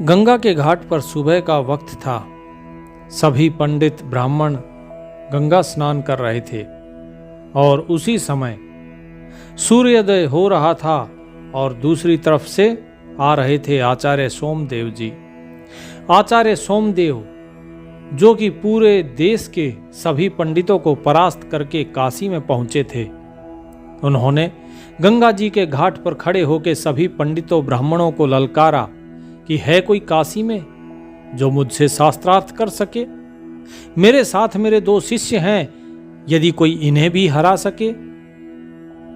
गंगा के घाट पर सुबह का वक्त था। सभी पंडित ब्राह्मण गंगा स्नान कर रहे थे और उसी समय सूर्योदय हो रहा था और दूसरी तरफ से आ रहे थे आचार्य सोमदेव जी। आचार्य सोमदेव जो कि पूरे देश के सभी पंडितों को परास्त करके काशी में पहुंचे थे, उन्होंने गंगा जी के घाट पर खड़े होकर सभी पंडितों ब्राह्मणों को ललकारा कि है कोई काशी में जो मुझसे शास्त्रार्थ कर सके। मेरे साथ मेरे 2 शिष्य हैं, यदि कोई इन्हें भी हरा सके।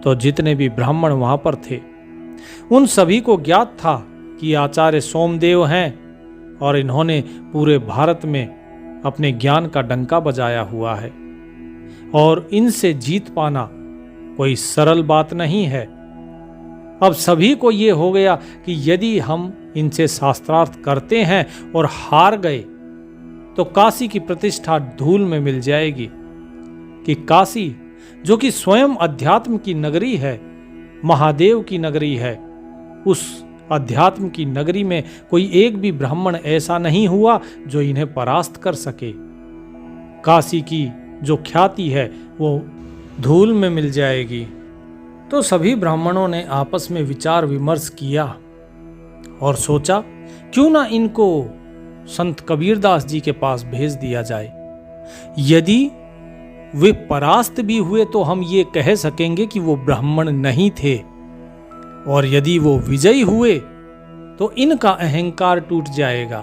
तो जितने भी ब्राह्मण वहां पर थे उन सभी को ज्ञात था कि आचार्य सोमदेव हैं और इन्होंने पूरे भारत में अपने ज्ञान का डंका बजाया हुआ है और इनसे जीत पाना कोई सरल बात नहीं है। अब सभी को ये हो गया कि यदि हम इनसे शास्त्रार्थ करते हैं और हार गए तो काशी की प्रतिष्ठा धूल में मिल जाएगी। कि काशी जो कि स्वयं अध्यात्म की नगरी है, महादेव की नगरी है, उस अध्यात्म की नगरी में कोई एक भी ब्राह्मण ऐसा नहीं हुआ जो इन्हें परास्त कर सके। काशी की जो ख्याति है वो धूल में मिल जाएगी। तो सभी ब्राह्मणों ने आपस में विचार विमर्श किया और सोचा क्यों ना इनको संत कबीरदास जी के पास भेज दिया जाए। यदि वे परास्त भी हुए तो हम ये कह सकेंगे कि वो ब्राह्मण नहीं थे, और यदि वो विजयी हुए तो इनका अहंकार टूट जाएगा,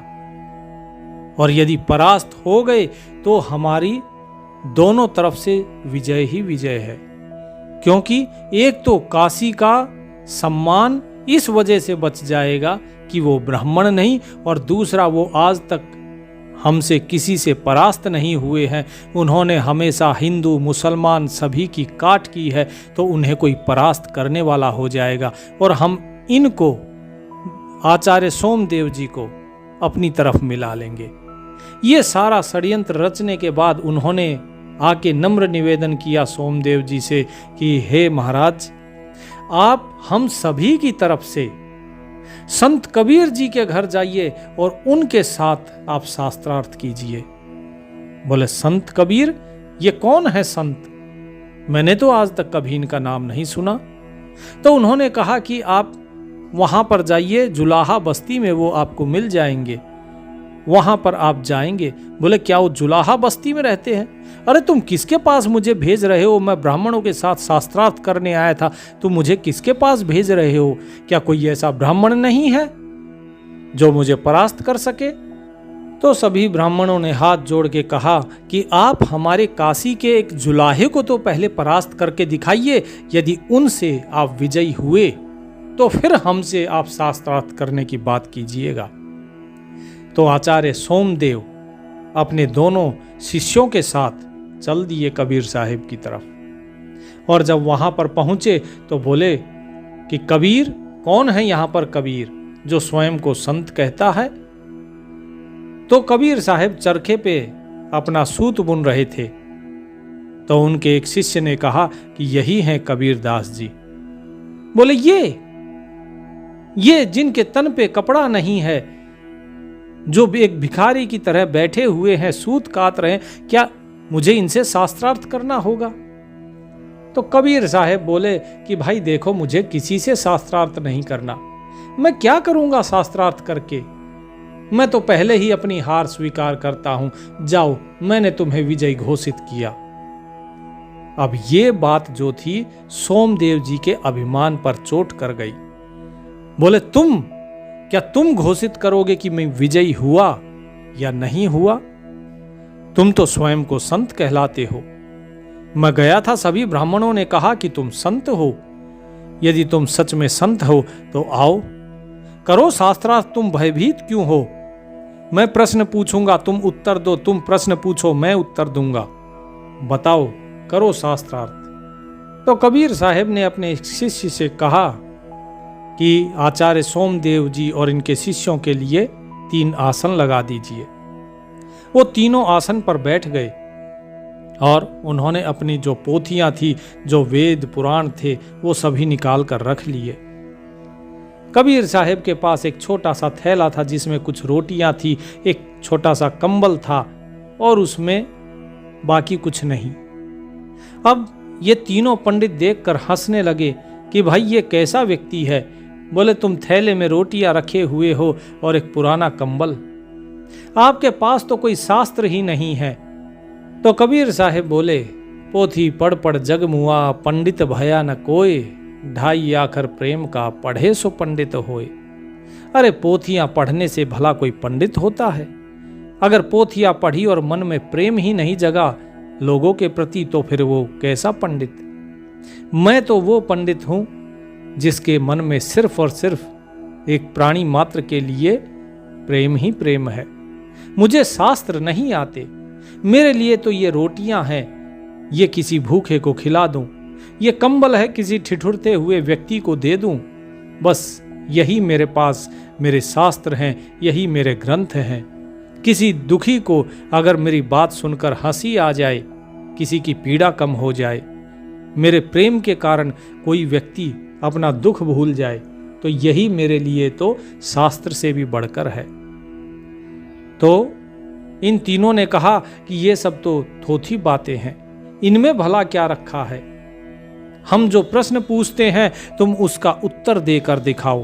और यदि परास्त हो गए तो हमारी दोनों तरफ से विजय ही विजय है। क्योंकि एक तो काशी का सम्मान इस वजह से बच जाएगा कि वो ब्राह्मण नहीं, और दूसरा वो आज तक हमसे किसी से परास्त नहीं हुए हैं। उन्होंने हमेशा हिंदू मुसलमान सभी की काट की है, तो उन्हें कोई परास्त करने वाला हो जाएगा और हम इनको आचार्य सोमदेव जी को अपनी तरफ मिला लेंगे। ये सारा षड्यंत्र रचने के बाद उन्होंने आके नम्र निवेदन किया सोमदेव जी से कि हे महाराज, आप हम सभी की तरफ से संत कबीर जी के घर जाइए और उनके साथ आप शास्त्रार्थ कीजिए। बोले संत कबीर, ये कौन है संत? मैंने तो आज तक कभी इनका नाम नहीं सुना। तो उन्होंने कहा कि आप वहां पर जाइए, जुलाहा बस्ती में वो आपको मिल जाएंगे, वहां पर आप जाएंगे। बोले क्या वो जुलाहा बस्ती में रहते हैं? अरे तुम किसके पास मुझे भेज रहे हो? मैं ब्राह्मणों के साथ शास्त्रार्थ करने आया था, तुम मुझे किसके पास भेज रहे हो? क्या कोई ऐसा ब्राह्मण नहीं है जो मुझे परास्त कर सके? तो सभी ब्राह्मणों ने हाथ जोड़ के कहा कि आप हमारे काशी के एक जुलाहे को तो पहले परास्त करके दिखाइए। यदि उनसे आप विजयी हुए तो फिर हमसे आप शास्त्रार्थ करने की बात कीजिएगा। तो आचार्य सोमदेव अपने दोनों शिष्यों के साथ चल दिए कबीर साहिब की तरफ, और जब वहां पर पहुंचे तो बोले कि कबीर कौन है यहाँ पर कबीर जो स्वयं को संत कहता है? तो कबीर साहिब चरखे पे अपना सूत बुन रहे थे। तो उनके एक शिष्य ने कहा कि यही हैं कबीरदास जी। बोले ये जिनके तन पे कपड़ा नहीं है, जो एक भिखारी की तरह बैठे हुए हैं, सूत काट रहे हैं, क्या मुझे इनसे शास्त्रार्थ करना होगा? तो कबीर साहब बोले कि भाई देखो, मुझे किसी से शास्त्रार्थ नहीं करना। मैं क्या करूंगा शास्त्रार्थ करके? मैं तो पहले ही अपनी हार स्वीकार करता हूं। जाओ, मैंने तुम्हें विजयी घोषित किया। अब ये बात जो थी सोमदेव जी के अभिमान पर चोट कर गई। बोले क्या तुम घोषित करोगे कि मैं विजयी हुआ या नहीं हुआ? तुम तो स्वयं को संत कहलाते हो। मैं गया था, सभी ब्राह्मणों ने कहा कि तुम संत हो। यदि तुम सच में संत हो तो आओ, करो शास्त्रार्थ। तुम भयभीत क्यों हो? मैं प्रश्न पूछूंगा, तुम उत्तर दो, तुम प्रश्न पूछो, मैं उत्तर दूंगा। बताओ, करो शास्त्रार्थ। तो कबीर साहब ने अपने शिष्य से कहा कि आचार्य सोमदेव जी और इनके शिष्यों के लिए 3 आसन लगा दीजिए। वो तीनों आसन पर बैठ गए और उन्होंने अपनी जो पोथियां थी, जो वेद पुराण थे, वो सभी निकाल कर रख लिए। कबीर साहब के पास एक छोटा सा थैला था जिसमें कुछ रोटियां थी, एक छोटा सा कंबल था और उसमें बाकी कुछ नहीं। अब ये तीनों पंडित देखकर हंसने लगे कि भाई ये कैसा व्यक्ति है। बोले तुम थैले में रोटियां रखे हुए हो और एक पुराना कंबल, आपके पास तो कोई शास्त्र ही नहीं है। तो कबीर साहब बोले, पोथी पढ़ पढ़ जग मुआ, पंडित भया न कोय, ढाई आखर प्रेम का पढ़े सो पंडित होए। अरे पोथियां पढ़ने से भला कोई पंडित होता है? अगर पोथियां पढ़ी और मन में प्रेम ही नहीं जगा लोगों के प्रति तो फिर वो कैसा पंडित? मैं तो वो पंडित हूं जिसके मन में सिर्फ और सिर्फ एक प्राणी मात्र के लिए प्रेम ही प्रेम है। मुझे शास्त्र नहीं आते, मेरे लिए तो ये रोटियां हैं, ये किसी भूखे को खिला दूं, ये कंबल है किसी ठिठुरते हुए व्यक्ति को दे दूं, बस यही मेरे पास मेरे शास्त्र हैं, यही मेरे ग्रंथ हैं। किसी दुखी को अगर मेरी बात सुनकर हंसी आ जाए, किसी की पीड़ा कम हो जाए, मेरे प्रेम के कारण कोई व्यक्ति अपना दुख भूल जाए, तो यही मेरे लिए तो शास्त्र से भी बढ़कर है। तो इन तीनों ने कहा कि ये सब तो थोथी बातें हैं, इनमें भला क्या रखा है? हम जो प्रश्न पूछते हैं तुम उसका उत्तर देकर दिखाओ।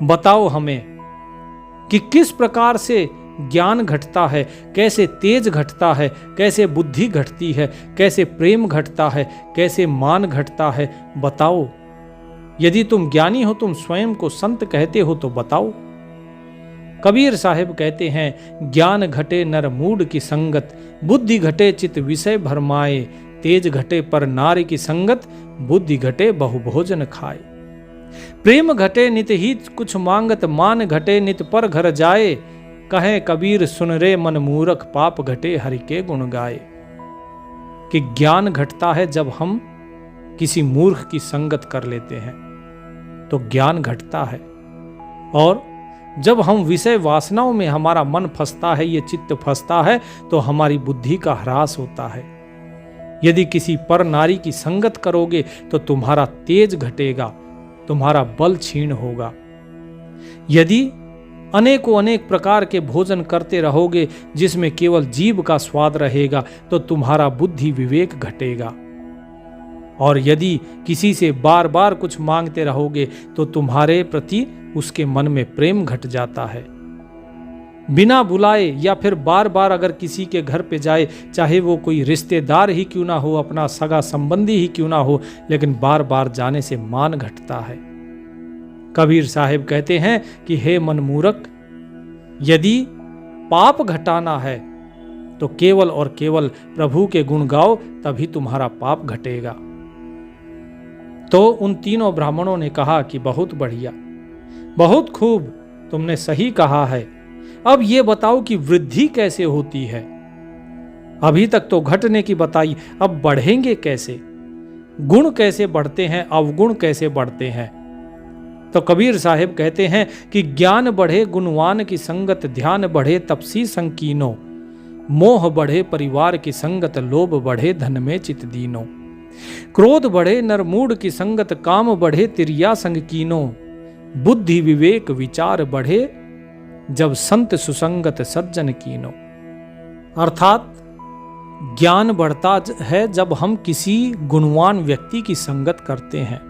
बताओ हमें कि किस प्रकार से ज्ञान घटता है, कैसे तेज घटता है, कैसे बुद्धि घटती है, कैसे प्रेम घटता है, कैसे मान घटता है, बताओ। यदि तुम ज्ञानी हो, तुम स्वयं को संत कहते हो तो बताओ। कबीर साहब कहते हैं, ज्ञान घटे नर मूड की संगत, बुद्धि घटे चित विषय भरमाए, तेज घटे पर नारी की संगत, बुद्धि घटे बहु भोजन खाए। प्रेम घटे नित ही कुछ मांगत, मान घटे नित पर घर जाए, कहे कबीर सुन रे मन मूरख, पाप घटे हरि के गुण गाए। कि ज्ञान घटता है जब हम किसी मूर्ख की संगत कर लेते हैं तो ज्ञान घटता है, और जब हम विषय वासनाओं में हमारा मन फंसता है, ये चित्त फंसता है, तो हमारी बुद्धि का ह्रास होता है। यदि किसी पर नारी की संगत करोगे तो तुम्हारा तेज घटेगा, तुम्हारा बल क्षीण होगा। यदि अनेकों अनेक प्रकार के भोजन करते रहोगे जिसमें केवल जीभ का स्वाद रहेगा तो तुम्हारा बुद्धि विवेक घटेगा। और यदि किसी से बार बार कुछ मांगते रहोगे तो तुम्हारे प्रति उसके मन में प्रेम घट जाता है। बिना बुलाए या फिर बार बार अगर किसी के घर पे जाए, चाहे वो कोई रिश्तेदार ही क्यों ना हो, अपना सगा संबंधी ही क्यों ना हो, लेकिन बार बार जाने से मान घटता है। कबीर साहब कहते हैं कि हे मन मूरख, यदि पाप घटाना है तो केवल और केवल प्रभु के गुण गाओ, तभी तुम्हारा पाप घटेगा। तो उन तीनों ब्राह्मणों ने कहा कि बहुत बढ़िया, बहुत खूब, तुमने सही कहा है। अब ये बताओ कि वृद्धि कैसे होती है? अभी तक तो घटने की बताई, अब बढ़ेंगे कैसे? गुण कैसे बढ़ते हैं, अवगुण कैसे बढ़ते हैं? तो कबीर साहब कहते हैं कि ज्ञान बढ़े गुणवान की संगत, ध्यान बढ़े तपसी संकीनो, मोह बढ़े परिवार की संगत, लोभ बढ़े धन में चित दीनो, क्रोध बढ़े नरमूड की संगत, काम बढ़े तिरिया संग कीनो, बुद्धि विवेक विचार बढ़े जब संत सुसंगत सज्जन कीनो। अर्थात ज्ञान बढ़ता है जब हम किसी गुणवान व्यक्ति की संगत करते हैं,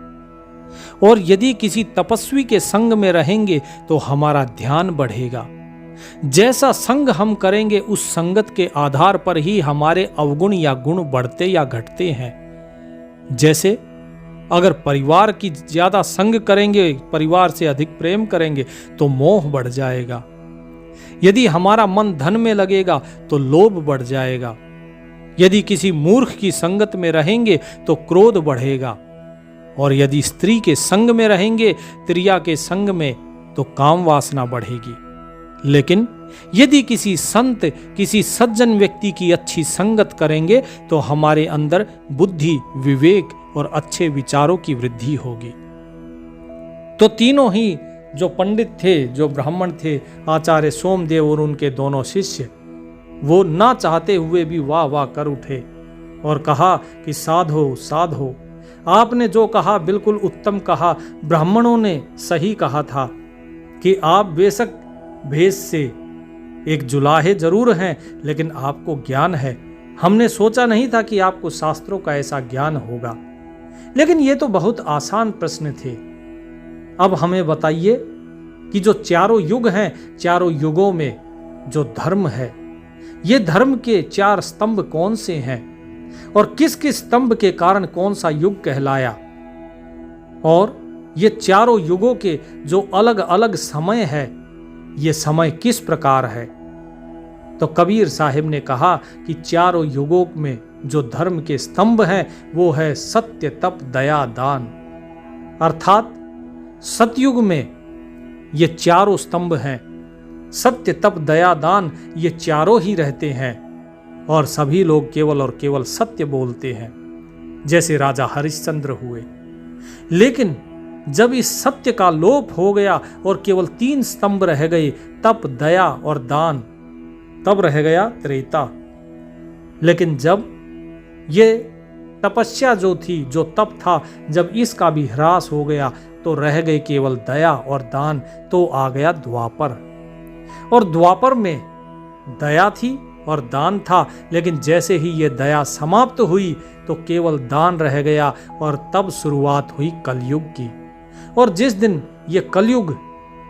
और यदि किसी तपस्वी के संग में रहेंगे तो हमारा ध्यान बढ़ेगा। जैसा संग हम करेंगे उस संगत के आधार पर ही हमारे अवगुण या गुण बढ़ते या घटते हैं। जैसे अगर परिवार की ज्यादा संग करेंगे, परिवार से अधिक प्रेम करेंगे तो मोह बढ़ जाएगा। यदि हमारा मन धन में लगेगा तो लोभ बढ़ जाएगा। यदि किसी मूर्ख की संगत में रहेंगे तो क्रोध बढ़ेगा, और यदि स्त्री के संग में रहेंगे, त्रिया के संग में, तो काम वासना बढ़ेगी। लेकिन यदि किसी संत, किसी सज्जन व्यक्ति की अच्छी संगत करेंगे तो हमारे अंदर बुद्धि, विवेक और अच्छे विचारों की वृद्धि होगी। तो तीनों ही जो पंडित थे, जो ब्राह्मण थे, आचार्य सोमदेव और उनके दोनों शिष्य, वो ना चाहते हुए भी वाह वाह कर उठे और कहा कि साधो साधो, आपने जो कहा बिल्कुल उत्तम कहा। ब्राह्मणों ने सही कहा था कि आप बेशक भेष से एक जुलाहे जरूर हैं, लेकिन आपको ज्ञान है। हमने सोचा नहीं था कि आपको शास्त्रों का ऐसा ज्ञान होगा। लेकिन ये तो बहुत आसान प्रश्न थे। अब हमें बताइए कि जो चारों युग हैं, चारों युगों में जो धर्म है, ये धर्म के 4 स्तंभ कौन से हैं और किस किस स्तंभ के कारण कौन सा युग कहलाया, और ये चारों युगों के जो अलग अलग समय है, ये समय किस प्रकार है। तो कबीर साहिब ने कहा कि चारों युगों में जो धर्म के स्तंभ हैं वो है सत्य, तप, दया, दान। अर्थात सतयुग में ये चारों स्तंभ हैं। सत्य, तप, दया, दान, ये चारों ही रहते हैं और सभी लोग केवल और केवल सत्य बोलते हैं, जैसे राजा हरिश्चंद्र हुए। लेकिन जब इस सत्य का लोप हो गया और केवल 3 स्तंभ रह गए, तप, दया और दान, तब रह गया त्रेता। लेकिन जब ये तपस्या जो थी, जो तप था, जब इसका भी ह्रास हो गया तो रह गए केवल दया और दान, तो आ गया द्वापर। और द्वापर में दया थी और दान था, लेकिन जैसे ही ये दया समाप्त हुई तो केवल दान रह गया और तब शुरुआत हुई कलयुग की। और जिस दिन ये कलयुग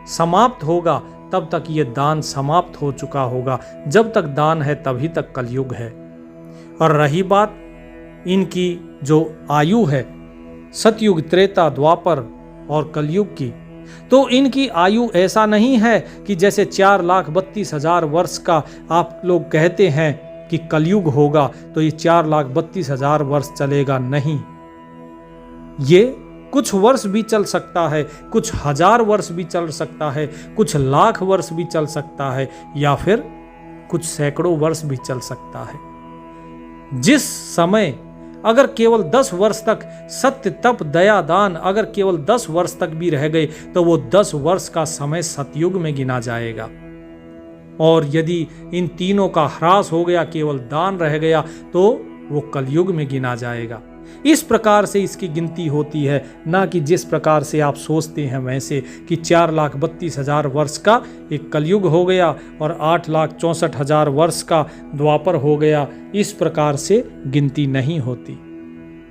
समाप्त होगा तब तक ये दान समाप्त हो चुका होगा। जब तक दान है तभी तक कलयुग है। और रही बात इनकी जो आयु है, सतयुग, त्रेता, द्वापर और कलयुग की, तो इनकी आयु ऐसा नहीं है कि जैसे 4,32,000 वर्ष का आप लोग कहते हैं कि कलयुग होगा तो ये 4,32,000 वर्ष चलेगा। नहीं, ये कुछ वर्ष भी चल सकता है, कुछ हजार वर्ष भी चल सकता है, कुछ लाख वर्ष भी चल सकता है, या फिर कुछ सैकड़ों वर्ष भी चल सकता है। जिस समय अगर केवल 10 वर्ष तक सत्य, तप, दया, दान अगर केवल 10 वर्ष तक भी रह गए तो वो 10 वर्ष का समय सतयुग में गिना जाएगा। और यदि इन तीनों का ह्रास हो गया, केवल दान रह गया, तो वो कलयुग में गिना जाएगा। इस प्रकार से इसकी गिनती होती है, ना कि जिस प्रकार से आप सोचते हैं वैसे कि 4,32,000 वर्ष का एक कलयुग हो गया और 8,64,000 वर्ष का द्वापर हो गया। इस प्रकार से गिनती नहीं होती।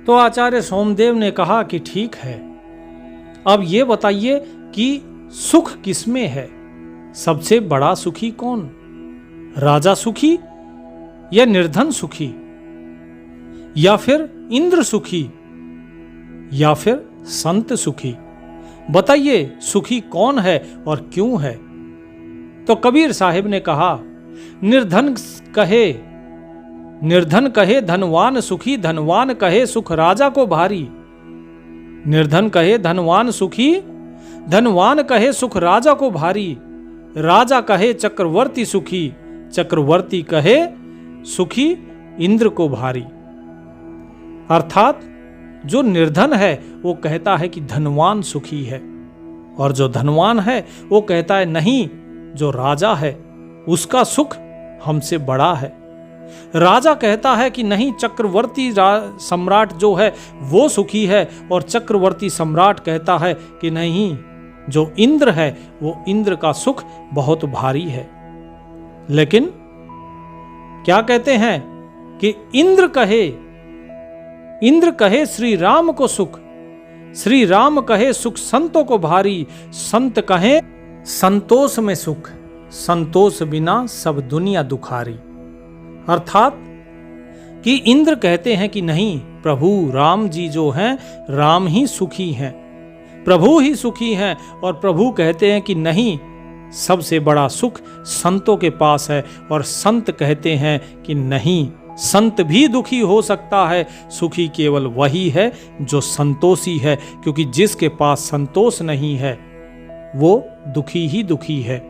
तो आचार्य सोमदेव ने कहा कि ठीक है, अब ये बताइए कि सुख किसमें है? सबसे बड़ा सुखी कौन? राजा सुखी या निर्धन सुखी, या फिर इंद्र सुखी, या फिर संत सुखी? बताइए सुखी कौन है और क्यों है? तो कबीर साहिब ने कहा, निर्धन कहे धनवान सुखी, धनवान कहे सुख राजा को भारी। निर्धन कहे धनवान सुखी, धनवान कहे सुख राजा को भारी। राजा कहे चक्रवर्ती सुखी, चक्रवर्ती कहे सुखी इंद्र को भारी। अर्थात जो निर्धन है वो कहता है कि धनवान सुखी है, और जो धनवान है वो कहता है नहीं, जो राजा है उसका सुख हमसे बड़ा है। राजा कहता है कि नहीं, चक्रवर्ती सम्राट जो है वो सुखी है, और चक्रवर्ती सम्राट कहता है कि नहीं, जो इंद्र है वो इंद्र का सुख बहुत भारी है। लेकिन क्या कहते हैं कि इंद्र कहे श्री राम को सुख, श्री राम कहे सुख संतों को भारी। संत कहे संतोष में सुख, संतोष बिना सब दुनिया दुखारी। अर्थात कि इंद्र कहते हैं कि नहीं, प्रभु राम जी जो हैं, राम ही सुखी हैं, प्रभु ही सुखी हैं। और प्रभु कहते हैं कि नहीं, सबसे बड़ा सुख संतों के पास है। और संत कहते हैं कि नहीं, संत भी दुखी हो सकता है, सुखी केवल वही है जो संतोषी है, क्योंकि जिसके पास संतोष नहीं है वो दुखी ही दुखी है।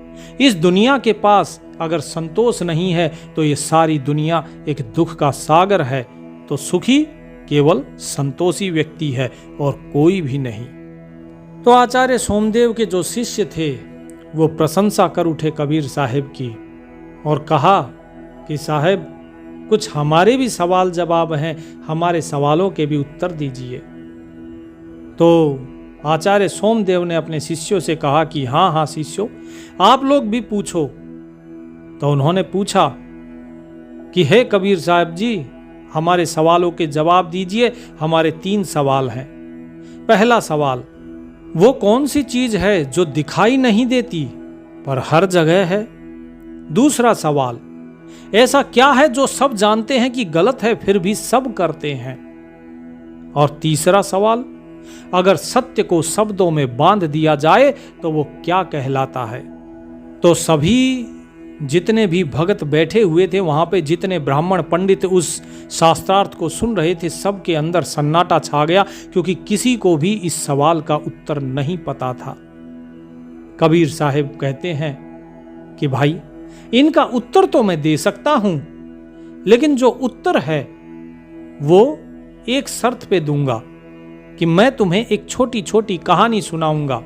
इस दुनिया के पास अगर संतोष नहीं है तो ये सारी दुनिया एक दुख का सागर है। तो सुखी केवल संतोषी व्यक्ति है और कोई भी नहीं। तो आचार्य सोमदेव के जो शिष्य थे वो प्रशंसा कर उठे कबीर साहिब की और कहा कि साहब, कुछ हमारे भी सवाल जवाब हैं, हमारे सवालों के भी उत्तर दीजिए। तो आचार्य सोमदेव ने अपने शिष्यों से कहा कि हाँ हाँ शिष्यों, आप लोग भी पूछो। तो उन्होंने पूछा कि हे कबीर साहब जी, हमारे सवालों के जवाब दीजिए। हमारे 3 सवाल हैं। पहला सवाल, वो कौन सी चीज है जो दिखाई नहीं देती पर हर जगह है? दूसरा सवाल, ऐसा क्या है जो सब जानते हैं कि गलत है फिर भी सब करते हैं? और तीसरा सवाल, अगर सत्य को शब्दों में बांध दिया जाए तो वो क्या कहलाता है? तो सभी जितने भी भगत बैठे हुए थे वहां पे, जितने ब्राह्मण पंडित उस शास्त्रार्थ को सुन रहे थे, सबके अंदर सन्नाटा छा गया, क्योंकि किसी को भी इस सवाल का उत्तर नहीं पता था। कबीर साहिब कहते हैं कि भाई, इनका उत्तर तो मैं दे सकता हूं, लेकिन जो उत्तर है वो एक शर्त पे दूंगा कि मैं तुम्हें एक छोटी छोटी कहानी सुनाऊंगा।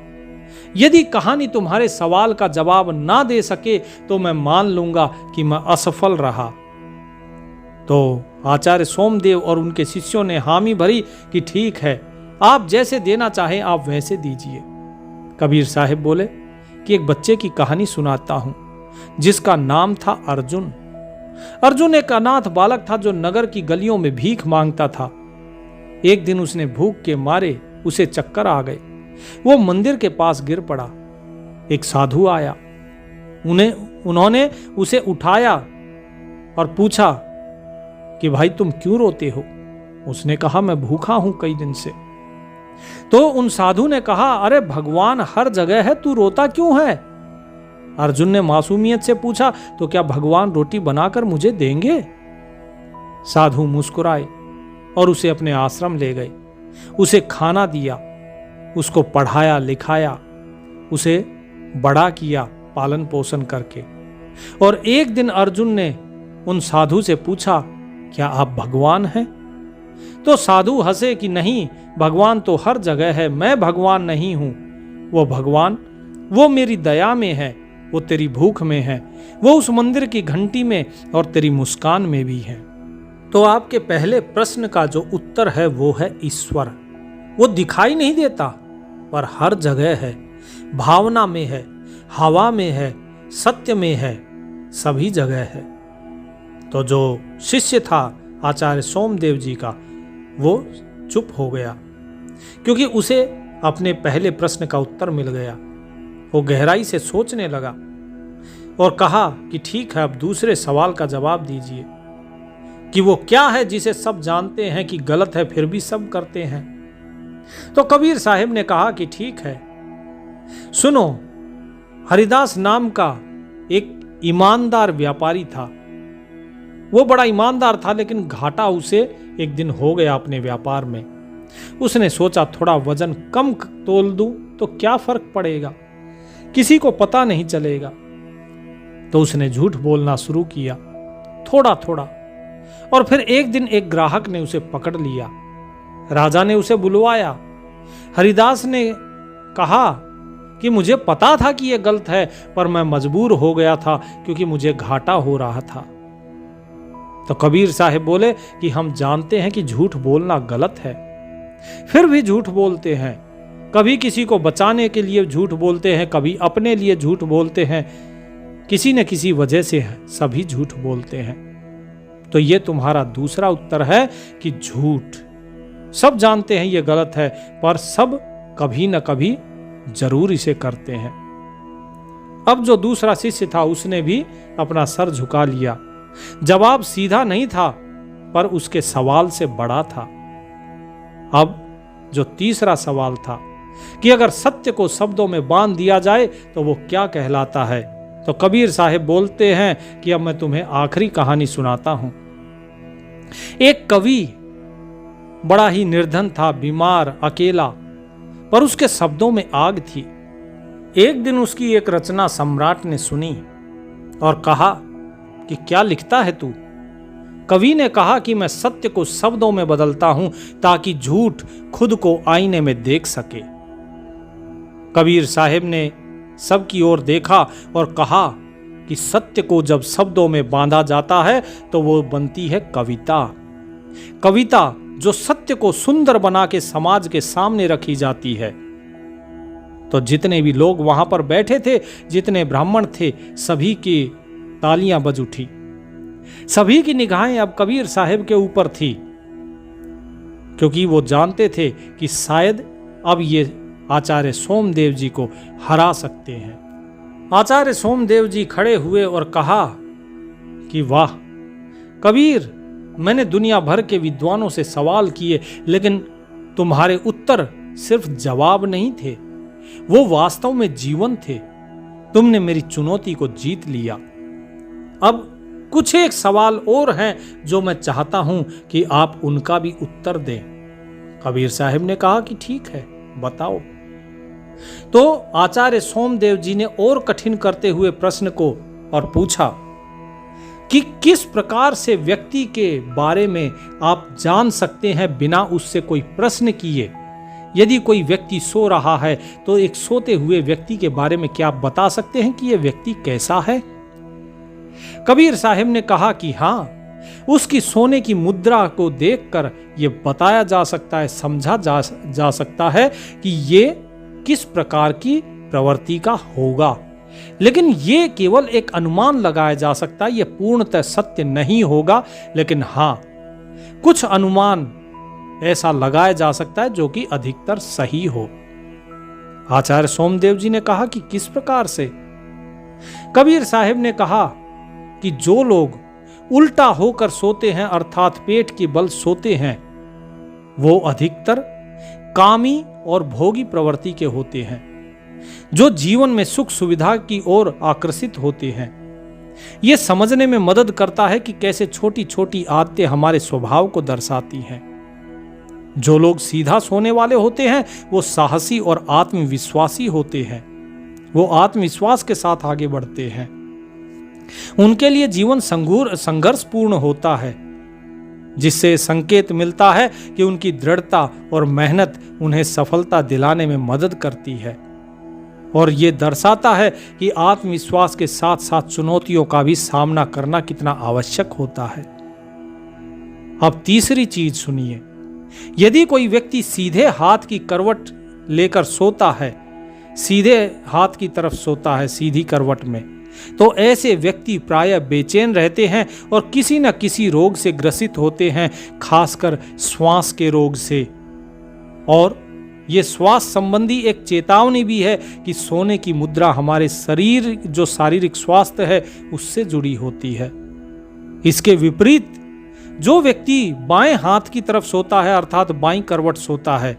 यदि कहानी तुम्हारे सवाल का जवाब ना दे सके तो मैं मान लूंगा कि मैं असफल रहा। तो आचार्य सोमदेव और उनके शिष्यों ने हामी भरी कि ठीक है, आप जैसे देना चाहें आप वैसे दीजिए। कबीर साहिब बोले कि एक बच्चे की कहानी सुनाता हूं, जिसका नाम था अर्जुन। अर्जुन एक अनाथ बालक था जो नगर की गलियों में भीख मांगता था। एक दिन उसने भूख के मारे उसे चक्कर आ गए। वो मंदिर के पास गिर पड़ा। एक साधु आया, उन्होंने उसे उठाया और पूछा कि भाई तुम क्यों रोते हो? उसने कहा मैं भूखा हूं कई दिन से। तो उन साधु ने कहा, अरे भगवान हर जगह है, तू रोता क्यों है? अर्जुन ने मासूमियत से पूछा, तो क्या भगवान रोटी बनाकर मुझे देंगे? साधु मुस्कुराए और उसे अपने आश्रम ले गए। उसे खाना दिया, उसको पढ़ाया लिखाया, उसे बड़ा किया पालन पोषण करके। और एक दिन अर्जुन ने उन साधु से पूछा, क्या आप भगवान हैं? तो साधु हंसे कि नहीं, भगवान तो हर जगह है, मैं भगवान नहीं हूं। वो भगवान वो मेरी दया में है, वो तेरी भूख में है, वो उस मंदिर की घंटी में और तेरी मुस्कान में भी है। तो आपके पहले प्रश्न का जो उत्तर है वो है ईश्वर। वो दिखाई नहीं देता पर हर जगह है, भावना में है, हवा में है, सत्य में है, सभी जगह है। तो जो शिष्य था आचार्य सोमदेव जी का, वो चुप हो गया, क्योंकि उसे अपने पहले प्रश्न का उत्तर मिल गया। वो गहराई से सोचने लगा और कहा कि ठीक है, अब दूसरे सवाल का जवाब दीजिए कि वो क्या है जिसे सब जानते हैं कि गलत है फिर भी सब करते हैं। तो कबीर साहिब ने कहा कि ठीक है, सुनो, हरिदास नाम का एक ईमानदार व्यापारी था। वो बड़ा ईमानदार था, लेकिन घाटा उसे एक दिन हो गया अपने व्यापार में। उसने सोचा थोड़ा वजन कम तोल दूं तो क्या फर्क पड़ेगा, किसी को पता नहीं चलेगा। तो उसने झूठ बोलना शुरू किया थोड़ा थोड़ा, और फिर एक दिन एक ग्राहक ने उसे पकड़ लिया। राजा ने उसे बुलवाया। हरिदास ने कहा कि मुझे पता था कि यह गलत है, पर मैं मजबूर हो गया था क्योंकि मुझे घाटा हो रहा था। तो कबीर साहिब बोले कि हम जानते हैं कि झूठ बोलना गलत है, फिर भी झूठ बोलते हैं। कभी किसी को बचाने के लिए झूठ बोलते हैं, कभी अपने लिए झूठ बोलते हैं, किसी न किसी वजह से सभी झूठ बोलते हैं। तो ये तुम्हारा दूसरा उत्तर है कि झूठ सब जानते हैं ये गलत है, पर सब कभी न कभी जरूर इसे करते हैं। अब जो दूसरा शिष्य था उसने भी अपना सर झुका लिया। जवाब सीधा नहीं था, पर उसके सवाल से बड़ा था। अब जो तीसरा सवाल था कि अगर सत्य को शब्दों में बांध दिया जाए तो वो क्या कहलाता है, तो कबीर साहिब बोलते हैं कि अब मैं तुम्हें आखिरी कहानी सुनाता हूं। एक कवि बड़ा ही निर्धन था, बीमार, अकेला, पर उसके शब्दों में आग थी। एक दिन उसकी एक रचना सम्राट ने सुनी और कहा कि क्या लिखता है तू? कवि ने कहा कि मैं सत्य को शब्दों में बदलता हूं ताकि झूठ खुद को आईने में देख सके। कबीर साहिब ने सबकी ओर देखा और कहा कि सत्य को जब शब्दों में बांधा जाता है तो वो बनती है कविता। कविता जो सत्य को सुंदर बना के समाज के सामने रखी जाती है। तो जितने भी लोग वहां पर बैठे थे, जितने ब्राह्मण थे, सभी की तालियां बज उठी। सभी की निगाहें अब कबीर साहब के ऊपर थी, क्योंकि वो जानते थे कि शायद अब ये आचार्य सोमदेव जी को हरा सकते हैं। आचार्य सोमदेव जी खड़े हुए और कहा कि वाह कबीर, मैंने दुनिया भर के विद्वानों से सवाल किए, लेकिन तुम्हारे उत्तर सिर्फ जवाब नहीं थे, वो वास्तव में जीवन थे। तुमने मेरी चुनौती को जीत लिया। अब कुछ एक सवाल और हैं जो मैं चाहता हूं कि आप उनका भी उत्तर दें। कबीर साहब ने कहा कि ठीक है, बताओ। तो आचार्य सोमदेव जी ने और कठिन करते हुए प्रश्न को और पूछा कि किस प्रकार से व्यक्ति के बारे में आप जान सकते हैं बिना उससे कोई प्रश्न किए। यदि कोई व्यक्ति सो रहा है तो एक सोते हुए व्यक्ति के बारे में क्या आप बता सकते हैं कि यह व्यक्ति कैसा है? कबीर साहब ने कहा कि हाँ, उसकी सोने की मुद्रा को देखकर यह बताया जा सकता है, समझा जा सकता है कि ये किस प्रकार की प्रवृत्ति का होगा, लेकिन ये केवल एक अनुमान लगाया जा सकता है, यह पूर्णतः सत्य नहीं होगा। लेकिन हाँ, कुछ अनुमान ऐसा लगाया जा सकता है जो कि अधिकतर सही हो। आचार्य सोमदेव जी ने कहा कि किस प्रकार से? कबीर साहब ने कहा कि जो लोग उल्टा होकर सोते हैं, अर्थात पेट के बल सोते हैं, वो अधिकतर कामी और भोगी प्रवृत्ति के होते हैं, जो जीवन में सुख सुविधा की ओर आकर्षित होते हैं। यह समझने में मदद करता है कि कैसे छोटी छोटी आदतें हमारे स्वभाव को दर्शाती हैं। जो लोग सीधा सोने वाले होते हैं वो साहसी और आत्मविश्वासी होते हैं। वो आत्मविश्वास के साथ आगे बढ़ते हैं। उनके लिए जीवन संघर्षपूर्ण होता है, जिससे संकेत मिलता है कि उनकी दृढ़ता और मेहनत उन्हें सफलता दिलाने में मदद करती है। और ये दर्शाता है कि आत्मविश्वास के साथ साथ चुनौतियों का भी सामना करना कितना आवश्यक होता है। अब तीसरी चीज सुनिए। यदि कोई व्यक्ति सीधे हाथ की करवट लेकर सोता है, सीधे हाथ की तरफ सोता है सीधी करवट में, तो ऐसे व्यक्ति प्रायः बेचैन रहते हैं और किसी न किसी रोग से ग्रसित होते हैं, खासकर श्वास के रोग से। और ये श्वास संबंधी एक चेतावनी भी है कि सोने की मुद्रा हमारे शरीर जो शारीरिक स्वास्थ्य है उससे जुड़ी होती है। इसके विपरीत जो व्यक्ति बाएं हाथ की तरफ सोता है, अर्थात बाईं करवट सोता है,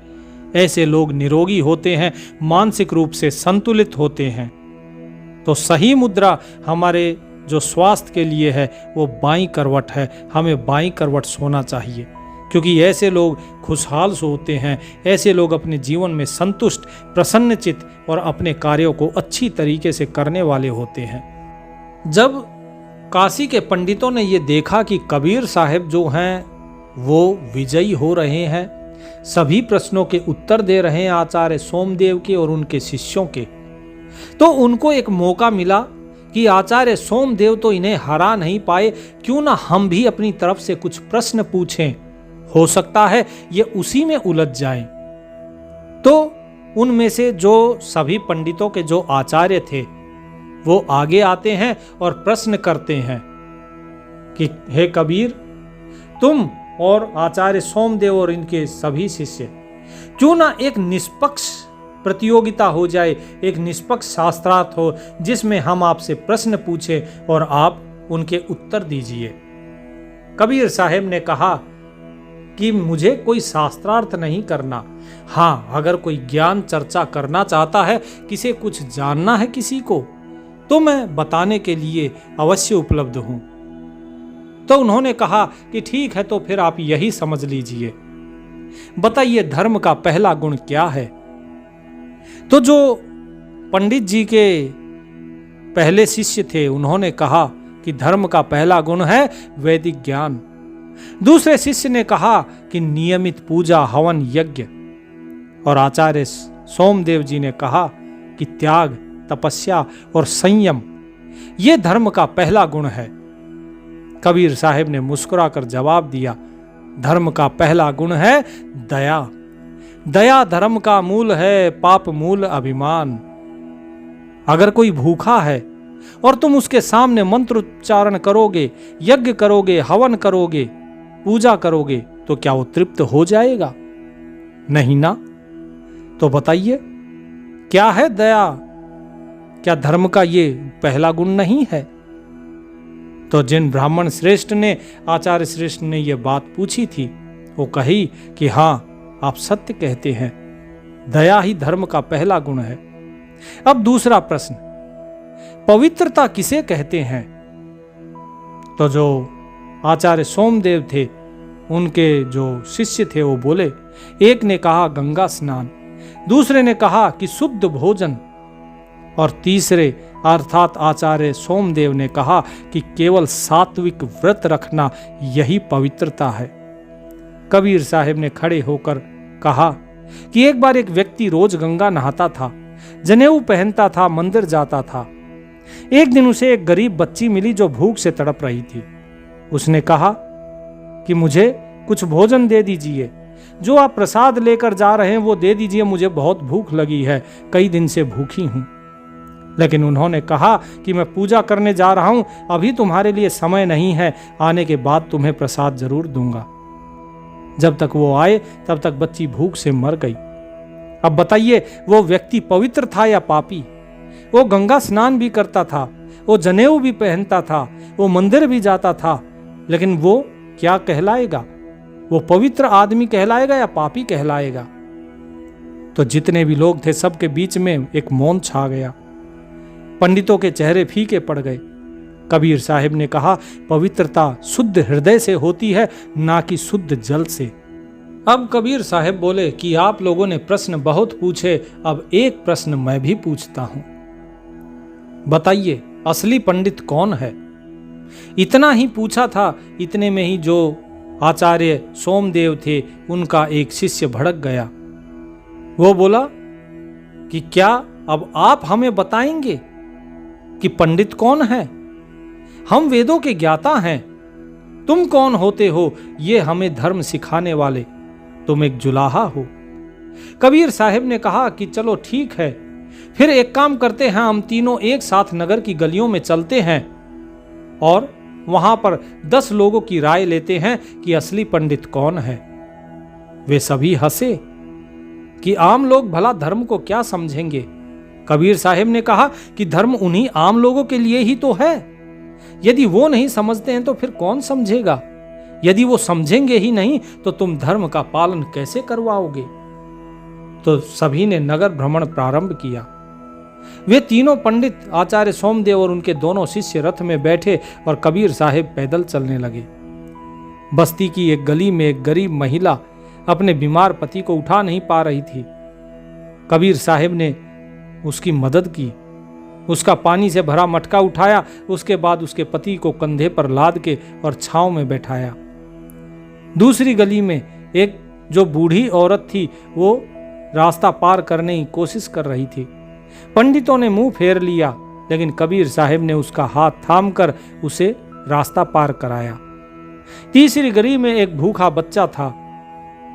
ऐसे लोग निरोगी होते हैं, मानसिक रूप से संतुलित होते हैं। तो सही मुद्रा हमारे जो स्वास्थ्य के लिए है वो बाईं करवट है। हमें बाईं करवट सोना चाहिए, क्योंकि ऐसे लोग खुशहाल सोते हैं। ऐसे लोग अपने जीवन में संतुष्ट, प्रसन्नचित और अपने कार्यों को अच्छी तरीके से करने वाले होते हैं। जब काशी के पंडितों ने ये देखा कि कबीर साहब जो हैं वो विजयी हो रहे हैं, सभी प्रश्नों के उत्तर दे रहे हैं आचार्य सोमदेव के और उनके शिष्यों के, तो उनको एक मौका मिला कि आचार्य सोमदेव तो इन्हें हरा नहीं पाए, क्यों ना हम भी अपनी तरफ से कुछ प्रश्न पूछें, हो सकता है ये उसी में उलझ जाएं। तो उनमें से जो सभी पंडितों के जो आचार्य थे वो आगे आते हैं और प्रश्न करते हैं कि हे कबीर, तुम और आचार्य सोमदेव और इनके सभी शिष्य, क्यों ना एक निष्पक्ष प्रतियोगिता हो जाए, एक निष्पक्ष शास्त्रार्थ हो जिसमें हम आपसे प्रश्न पूछें और आप उनके उत्तर दीजिए। कबीर साहब ने कहा कि मुझे कोई शास्त्रार्थ नहीं करना। हाँ, अगर कोई ज्ञान चर्चा करना चाहता है, किसे कुछ जानना है किसी को, तो मैं बताने के लिए अवश्य उपलब्ध हूं। तो उन्होंने कहा कि ठीक है, तो फिर आप यही समझ लीजिए, बताइए धर्म का पहला गुण क्या है। तो जो पंडित जी के पहले शिष्य थे उन्होंने कहा कि धर्म का पहला गुण है वैदिक ज्ञान। दूसरे शिष्य ने कहा कि नियमित पूजा, हवन, यज्ञ। और आचार्य सोमदेव जी ने कहा कि त्याग, तपस्या और संयम ये धर्म का पहला गुण है। कबीर साहब ने मुस्कुराकर जवाब दिया, धर्म का पहला गुण है दया। दया धर्म का मूल है, पाप मूल अभिमान। अगर कोई भूखा है और तुम उसके सामने मंत्र उच्चारण करोगे, यज्ञ करोगे, हवन करोगे, पूजा करोगे, तो क्या वो तृप्त हो जाएगा? नहीं ना। तो बताइए, क्या है दया? क्या धर्म का ये पहला गुण नहीं है? तो जिन ब्राह्मण श्रेष्ठ ने, आचार्य श्रेष्ठ ने ये बात पूछी थी, वो कही कि हाँ, आप सत्य कहते हैं, दया ही धर्म का पहला गुण है। अब दूसरा प्रश्न, पवित्रता किसे कहते हैं? तो जो आचार्य सोमदेव थे, उनके जो शिष्य थे, वो बोले, एक ने कहा गंगा स्नान, दूसरे ने कहा कि शुद्ध भोजन, और तीसरे अर्थात आचार्य सोमदेव ने कहा कि केवल सात्विक व्रत रखना यही पवित्रता है। कबीर साहब ने खड़े होकर कहा कि एक बार एक व्यक्ति रोज गंगा नहाता था, जनेऊ पहनता था, मंदिर जाता था। एक दिन उसे एक गरीब बच्ची मिली जो भूख से तड़प रही थी। उसने कहा कि मुझे कुछ भोजन दे दीजिए, जो आप प्रसाद लेकर जा रहे हैं वो दे दीजिए, मुझे बहुत भूख लगी है, कई दिन से भूखी हूं। लेकिन उन्होंने कहा कि मैं पूजा करने जा रहा हूं, अभी तुम्हारे लिए समय नहीं है, आने के बाद तुम्हें प्रसाद जरूर दूंगा। जब तक वो आए तब तक बच्ची भूख से मर गई। अब बताइए, वो व्यक्ति पवित्र था या पापी? वो गंगा स्नान भी करता था, वो जनेऊ भी पहनता था, वो मंदिर भी जाता था, लेकिन वो क्या कहलाएगा? वो पवित्र आदमी कहलाएगा या पापी कहलाएगा? तो जितने भी लोग थे, सबके बीच में एक मौन छा गया। पंडितों के चेहरे फीके पड़ गए। कबीर साहिब ने कहा, पवित्रता शुद्ध हृदय से होती है, ना कि शुद्ध जल से। अब कबीर साहिब बोले कि आप लोगों ने प्रश्न बहुत पूछे, अब एक प्रश्न मैं भी पूछता हूं। बताइए, असली पंडित कौन है? इतना ही पूछा था, इतने में ही जो आचार्य सोमदेव थे, उनका एक शिष्य भड़क गया। वो बोला कि क्या अब आप हमें बताएंगे कि पंडित कौन है? हम वेदों के ज्ञाता हैं, तुम कौन होते हो ये हमें धर्म सिखाने वाले? तुम एक जुलाहा हो। कबीर साहिब ने कहा कि चलो ठीक है, फिर एक काम करते हैं, हम तीनों एक साथ नगर की गलियों में चलते हैं और वहां पर 10 लोगों की राय लेते हैं कि असली पंडित कौन है। वे सभी हंसे कि आम लोग भला धर्म को क्या समझेंगे। कबीर साहिब ने कहा कि धर्म उन्हीं आम लोगों के लिए ही तो है। यदि वो नहीं समझते हैं तो फिर कौन समझेगा? यदि वो समझेंगे ही नहीं तो तुम धर्म का पालन कैसे करवाओगे? तो सभी ने नगर भ्रमण प्रारंभ किया। वे तीनों पंडित, आचार्य सोमदेव और उनके दोनों शिष्य रथ में बैठे और कबीर साहिब पैदल चलने लगे। बस्ती की एक गली में एक गरीब महिला अपने बीमार पति को उठा नहीं पा रही थी। कबीर साहिब ने उसकी मदद की, उसका पानी से भरा मटका उठाया, उसके बाद उसके पति को कंधे पर लाद के और छांव में बैठाया। दूसरी गली में एक जो बूढ़ी औरत थी, वो रास्ता पार करने की कोशिश कर रही थी। पंडितों ने मुंह फेर लिया, लेकिन कबीर साहिब ने उसका हाथ थामकर उसे रास्ता पार कराया। तीसरी गली में एक भूखा बच्चा था।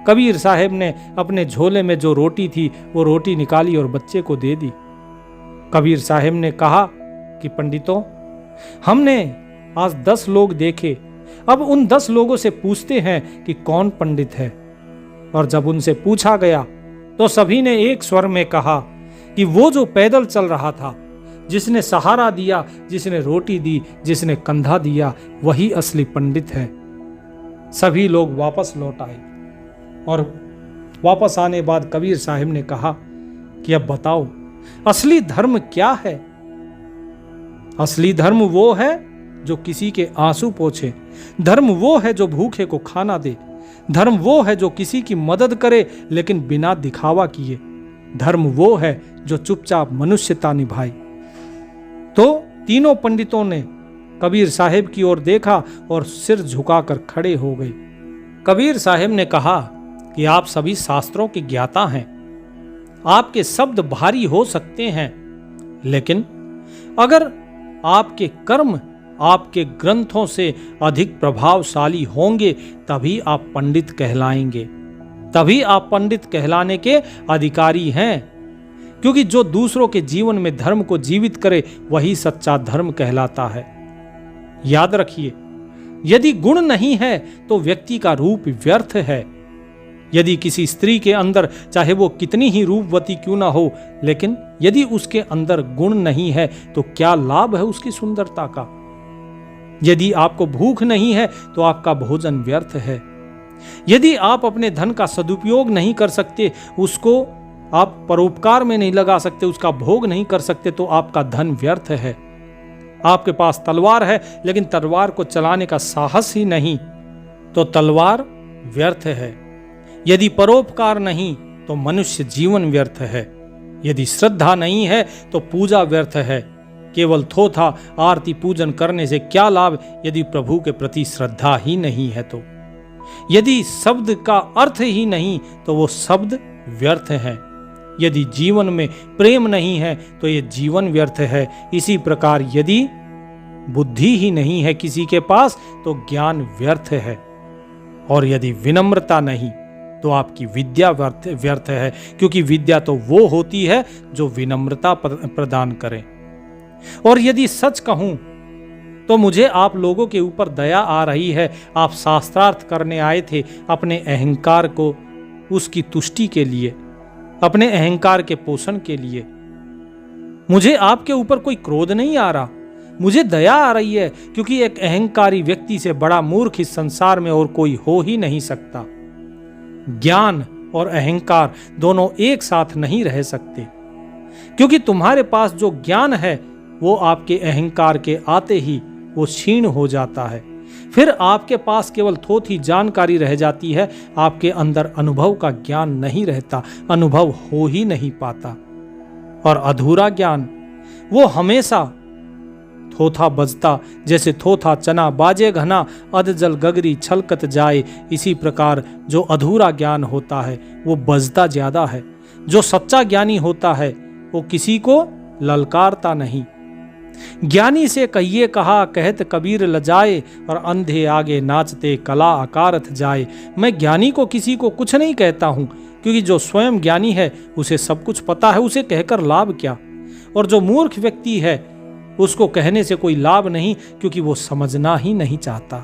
कबीर साहिब ने अपने झोले में जो रोटी थी वो रोटी निकाली और बच्चे को दे दी। कबीर साहिब ने कहा कि पंडितों, हमने आज 10 लोग देखे, अब उन 10 लोगों से पूछते हैं कि कौन पंडित है। और जब उनसे पूछा गया तो सभी ने एक स्वर में कहा कि वो जो पैदल चल रहा था, जिसने सहारा दिया, जिसने रोटी दी, जिसने कंधा दिया, वही असली पंडित है। सभी लोग वापस लौट आए और वापस आने बाद कबीर साहिब ने कहा कि अब बताओ, असली धर्म क्या है? असली धर्म वो है जो किसी के आंसू पोंछे, धर्म वो है जो भूखे को खाना दे, धर्म वो है जो किसी की मदद करे लेकिन बिना दिखावा किए, धर्म वो है जो चुपचाप मनुष्यता निभाए। तो तीनों पंडितों ने कबीर साहिब की ओर देखा और सिर झुकाकर खड़े हो गए। कबीर साहिब ने कहा कि आप सभी शास्त्रों के ज्ञाता हैं, आपके शब्द भारी हो सकते हैं, लेकिन अगर आपके कर्म आपके ग्रंथों से अधिक प्रभावशाली होंगे, तभी आप पंडित कहलाएंगे, तभी आप पंडित कहलाने के अधिकारी हैं। क्योंकि जो दूसरों के जीवन में धर्म को जीवित करे वही सच्चा धर्म कहलाता है। याद रखिए, यदि गुण नहीं है तो व्यक्ति का रूप व्यर्थ है। यदि किसी स्त्री के अंदर चाहे वो कितनी ही रूपवती क्यों ना हो, लेकिन यदि उसके अंदर गुण नहीं है तो क्या लाभ है उसकी सुंदरता का। यदि आपको भूख नहीं है तो आपका भोजन व्यर्थ है। यदि आप अपने धन का सदुपयोग नहीं कर सकते, उसको आप परोपकार में नहीं लगा सकते, उसका भोग नहीं कर सकते, तो आपका धन व्यर्थ है। आपके पास तलवार है लेकिन तलवार को चलाने का साहस ही नहीं, तो तलवार व्यर्थ है। यदि परोपकार नहीं तो मनुष्य जीवन व्यर्थ है। यदि श्रद्धा नहीं है तो पूजा व्यर्थ है। केवल थोथा आरती पूजन करने से क्या लाभ यदि प्रभु के प्रति श्रद्धा ही नहीं है तो। यदि शब्द का अर्थ ही नहीं तो वो शब्द व्यर्थ है। यदि जीवन में प्रेम नहीं है तो ये जीवन व्यर्थ है। इसी प्रकार यदि बुद्धि ही नहीं है किसी के पास तो ज्ञान व्यर्थ है। और यदि विनम्रता नहीं तो आपकी विद्या व्यर्थ है, क्योंकि विद्या तो वो होती है जो विनम्रता प्रदान करे। और यदि सच कहूं तो मुझे आप लोगों के ऊपर दया आ रही है। आप शास्त्रार्थ करने आए थे अपने अहंकार को उसकी तुष्टि के लिए, अपने अहंकार के पोषण के लिए। मुझे आपके ऊपर कोई क्रोध नहीं आ रहा, मुझे दया आ रही है, क्योंकि एक अहंकारी व्यक्ति से बड़ा मूर्ख इस संसार में और कोई हो ही नहीं सकता। ज्ञान और अहंकार दोनों एक साथ नहीं रह सकते, क्योंकि तुम्हारे पास जो ज्ञान है वो आपके अहंकार के आते ही वो क्षीण हो जाता है। फिर आपके पास केवल थोथी जानकारी रह जाती है, आपके अंदर अनुभव का ज्ञान नहीं रहता, अनुभव हो ही नहीं पाता। और अधूरा ज्ञान वो हमेशा थोथा बजता, जैसे थोथा चना बाजे घना, अध जल गगरी छलकत जाए। इसी प्रकार जो अधूरा ज्ञान होता है वो बजता ज्यादा है। जो सच्चा ज्ञानी होता है वो किसी को ललकारता नहीं। ज्ञानी से कहिए कहा कहत कबीर लजाए, और अंधे आगे नाचते कला अकारथ जाए। मैं ज्ञानी को किसी को कुछ नहीं कहता हूँ, क्योंकि जो स्वयं ज्ञानी है उसे सब कुछ पता है, उसे कहकर लाभ क्या। और जो मूर्ख व्यक्ति है उसको कहने से कोई लाभ नहीं, क्योंकि वो समझना ही नहीं चाहता।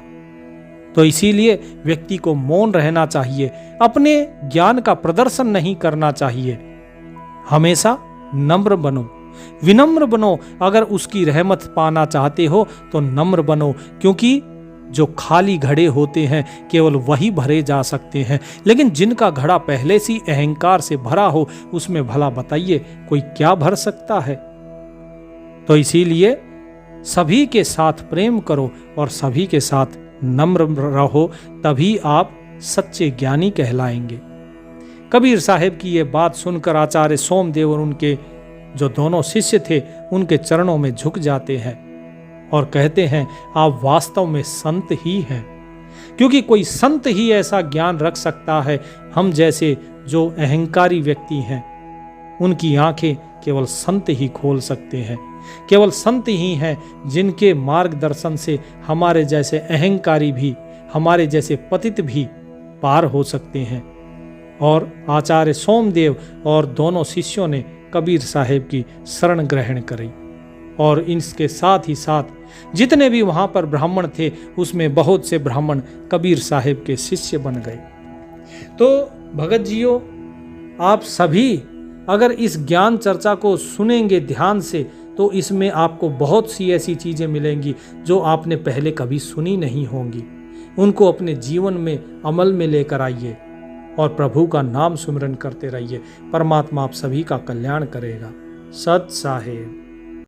तो इसीलिए व्यक्ति को मौन रहना चाहिए, अपने ज्ञान का प्रदर्शन नहीं करना चाहिए। हमेशा नम्र बनो, विनम्र बनो। अगर उसकी रहमत पाना चाहते हो तो नम्र बनो, क्योंकि जो खाली घड़े होते हैं केवल वही भरे जा सकते हैं। लेकिन जिनका घड़ा पहले से अहंकार से भरा हो उसमें भला बताइए कोई क्या भर सकता है। तो इसीलिए सभी के साथ प्रेम करो और सभी के साथ नम्र रहो, तभी आप सच्चे ज्ञानी कहलाएंगे। कबीर साहब की ये बात सुनकर आचार्य सोमदेव और उनके जो दोनों शिष्य थे उनके चरणों में झुक जाते हैं और कहते हैं आप वास्तव में संत ही हैं, क्योंकि कोई संत ही ऐसा ज्ञान रख सकता है। हम जैसे जो अहंकारी व्यक्ति हैं उनकी आंखें केवल संत ही खोल सकते हैं। केवल संत ही हैं जिनके मार्गदर्शन से हमारे जैसे अहंकारी भी, हमारे जैसे पतित भी पार हो सकते हैं। और आचार्य सोमदेव और दोनों शिष्यों ने कबीर साहब की शरण ग्रहण करी, और इसके साथ ही साथ जितने भी वहाँ पर ब्राह्मण थे उसमें बहुत से ब्राह्मण कबीर साहब के शिष्य बन गए। तो भगत जियो, आप सभी अगर इस ज्ञान चर्चा को सुनेंगे ध्यान से तो इसमें आपको बहुत सी ऐसी चीज़ें मिलेंगी जो आपने पहले कभी सुनी नहीं होंगी। उनको अपने जीवन में अमल में लेकर आइए और प्रभु का नाम सुमिरन करते रहिए। परमात्मा आप सभी का कल्याण करेगा। सत साहेब।